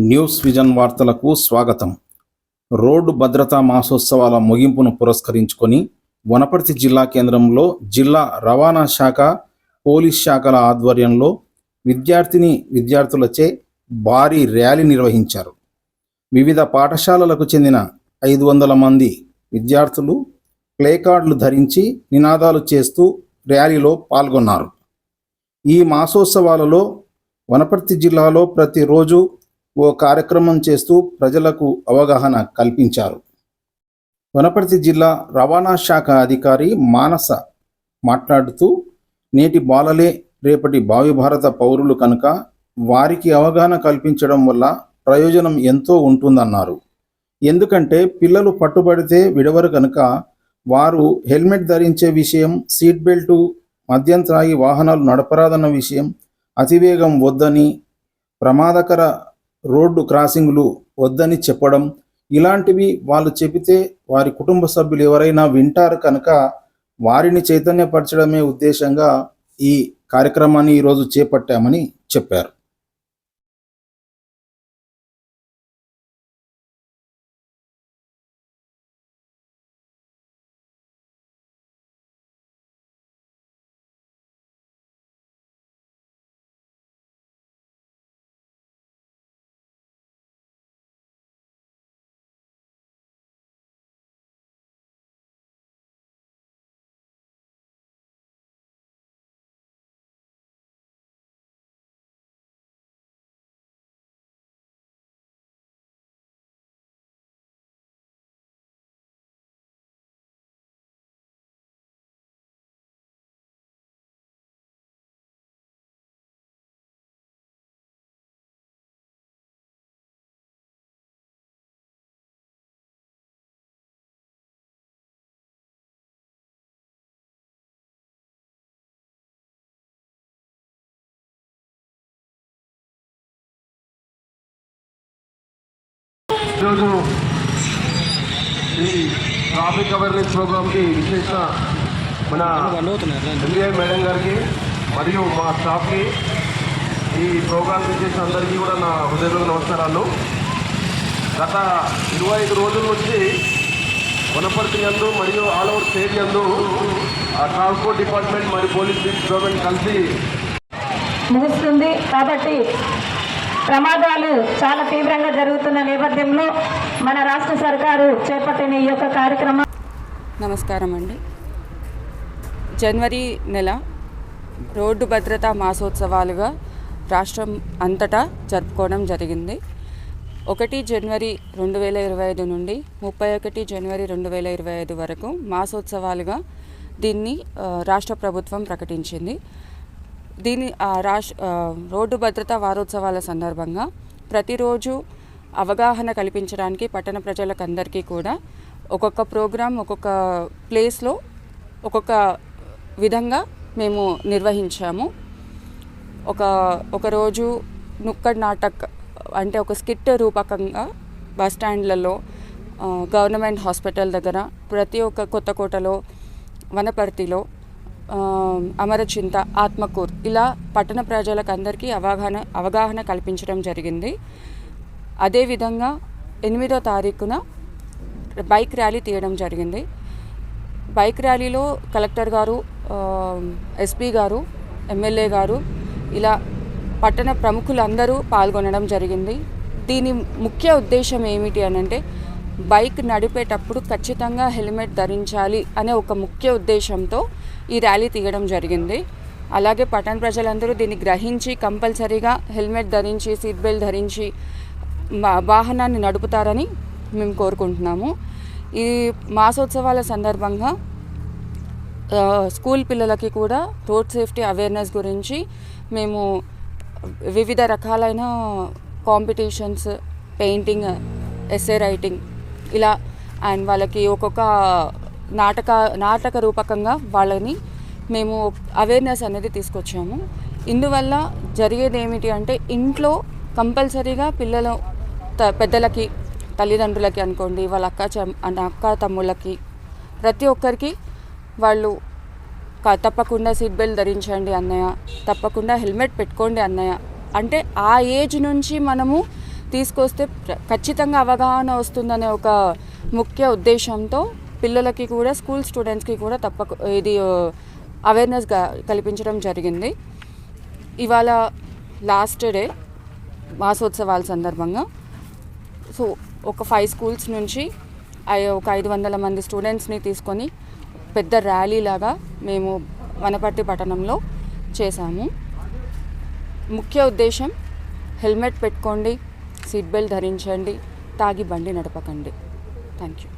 News vision వార్తలకు స్వాగతం. Road భద్రతా మాసోత్సవాల ముగింపును పురస్కరించుకొని వనపర్తి జిల్లా కేంద్రంలో జిల్లా రవాణా శాఖ, పోలీస్ శాఖల ఆధ్వర్యంలో విద్యార్థులచే భారీ ర్యాలీ నిర్వహించారు. వివిధ పాఠశాలలకు చెందిన 500 మంది విద్యార్థులు ప్లేకార్డులు ధరించి నినాదాలు చేస్తూ ర్యాలీలో పాల్గొన్నారు. ఈ మాసోత్సవాలలో వనపర్తి జిల్లాలో ప్రతిరోజు ఓ కార్యక్రమం చేస్తూ ప్రజలకు అవగాహన కల్పించారు. వనపర్తి జిల్లా రవాణా శాఖ అధికారి మానస మాట్లాడుతూ, నేటి బాలలే రేపటి భావి భారత పౌరులు కనుక వారికి అవగాహన కల్పించడం వల్ల ప్రయోజనం ఎంతో ఉంటుందన్నారు. ఎందుకంటే పిల్లలు పట్టుబడితే విడవరు కనుక వారు హెల్మెట్ ధరించే విషయం, సీట్ బెల్టు, మద్యం త్రాగి వాహనాలు నడపరాదన్న విషయం, అతివేగం వద్దని, ప్రమాదకర రోడ్డు క్రాసింగ్లు వద్దని చెప్పడం, ఇలాంటివి వాళ్ళు చెబితే వారి కుటుంబ సభ్యులు ఎవరైనా వింటారు కనుక వారిని చైతన్యపరచడమే ఉద్దేశంగా ఈ కార్యక్రమాన్ని ఈరోజు చేపట్టామని చెప్పారు. ఈరోజు ఈ ట్రాఫిక్ అవేర్నెస్ ప్రోగ్రామ్కి విశేష మన ఎంబీఐ మేడం గారికి మరియు మా స్టాఫ్కి, ఈ ప్రోగ్రామ్కి చేసిన అందరికీ కూడా నా హృదయపూర్వక నమస్కారాలు. గత 25 రోజుల నుంచి వనపర్తి యందు మరియు ఆల్ ఓవర్ స్టేట్ యందు ట్రాన్స్పోర్ట్ డిపార్ట్మెంట్ మరియు పోలీస్ డిపార్ట్మెంట్ కలిసి ముగుస్తుంది. కాబట్టి ప్రమాదాలు చాలా తీవ్రంగా జరుగుతున్న నేపథ్యంలో మన రాష్ట్ర సర్కారు చేపట్టిన ఈ యొక్క కార్యక్రమం. నమస్కారం అండి. జనవరి నెల రోడ్డు భద్రతా మాసోత్సవాలుగా రాష్ట్రం అంతటా జరుపుకోవడం జరిగింది. 1 జనవరి 2025 నుండి 31 జనవరి 2025 వరకు మాసోత్సవాలుగా దీన్ని రాష్ట్ర ప్రభుత్వం ప్రకటించింది. రోడ్డు భద్రతా వారోత్సవాల సందర్భంగా ప్రతిరోజు అవగాహన కల్పించడానికి పట్టణ ప్రజలకు అందరికీ కూడా ఒక్కొక్క ప్రోగ్రాం ఒక్కొక్క ప్లేస్లో ఒక్కొక్క విధంగా మేము నిర్వహించాము. ఒకరోజు నుక్కడ్ నాటక్ అంటే ఒక స్కిట్ రూపకంగా బస్ స్టాండ్లలో, గవర్నమెంట్ హాస్పిటల్ దగ్గర, ప్రతి ఒక్క కొత్తకోటలో, వనపర్తిలో, అమరచింత, ఆత్మకూర్, ఇలా పట్టణ ప్రజలకు అందరికీ అవగాహన కల్పించడం జరిగింది. అదేవిధంగా 8వ తారీఖున బైక్ ర్యాలీ తీయడం జరిగింది. బైక్ ర్యాలీలో కలెక్టర్ గారు, ఎస్పీ గారు, ఎమ్మెల్యే గారు, ఇలా పట్టణ ప్రముఖులందరూ పాల్గొనడం జరిగింది. దీని ముఖ్య ఉద్దేశం ఏమిటి అనంటే, బైక్ నడిపేటప్పుడు ఖచ్చితంగా హెల్మెట్ ధరించాలి అనే ఒక ముఖ్య ఉద్దేశంతో ఈ ర్యాలీ తీయడం జరిగింది. అలాగే పట్టణ ప్రజలందరూ దీన్ని గ్రహించి కంపల్సరీగా హెల్మెట్ ధరించి, సీట్ బెల్ట్ ధరించి వాహనాన్ని నడుపుతారని మేము కోరుకుంటున్నాము. ఈ మాసోత్సవాల సందర్భంగా స్కూల్ పిల్లలకి కూడా రోడ్ సేఫ్టీ అవేర్నెస్ గురించి మేము వివిధ రకాలైన కాంపిటీషన్స్, పెయింటింగ్, ఎస్సే రైటింగ్, ఇలా అండ్ వాళ్ళకి ఒక్కొక్క నాటక రూపకంగా వాళ్ళని మేము అవేర్నెస్ అనేది తీసుకొచ్చాము. ఇందువల్ల జరిగేది ఏమిటి అంటే, ఇంట్లో కంపల్సరీగా పిల్లలు పెద్దలకి, తల్లిదండ్రులకి అనుకోండి, వాళ్ళ అక్క తమ్ముళ్ళకి, ప్రతి ఒక్కరికి వాళ్ళు తప్పకుండా సీట్ బెల్ట్ ధరించండి అన్నయ్య, తప్పకుండా హెల్మెట్ పెట్టుకోండి అన్నయ్య అంటే, ఆ ఏజ్ నుంచి మనము తీసుకొస్తే ఖచ్చితంగా అవగాహన వస్తుందనే ఒక ముఖ్య ఉద్దేశంతో పిల్లలకి కూడా స్కూల్ స్టూడెంట్స్కి కూడా ఇది అవేర్నెస్గా కల్పించడం జరిగింది. ఇవాళ లాస్ట్ డే మాసోత్సవాల సందర్భంగా సో ఒక 5 స్కూల్స్ నుంచి ఒక 500 మంది స్టూడెంట్స్ని తీసుకొని పెద్ద ర్యాలీ లాగా మేము వనపర్తి పట్టణంలో చేశాము. ముఖ్య ఉద్దేశం హెల్మెట్ పెట్టుకోండి, సీట్ బెల్ట్ ధరించండి, తాగి బండి నడపకండి. Thank you.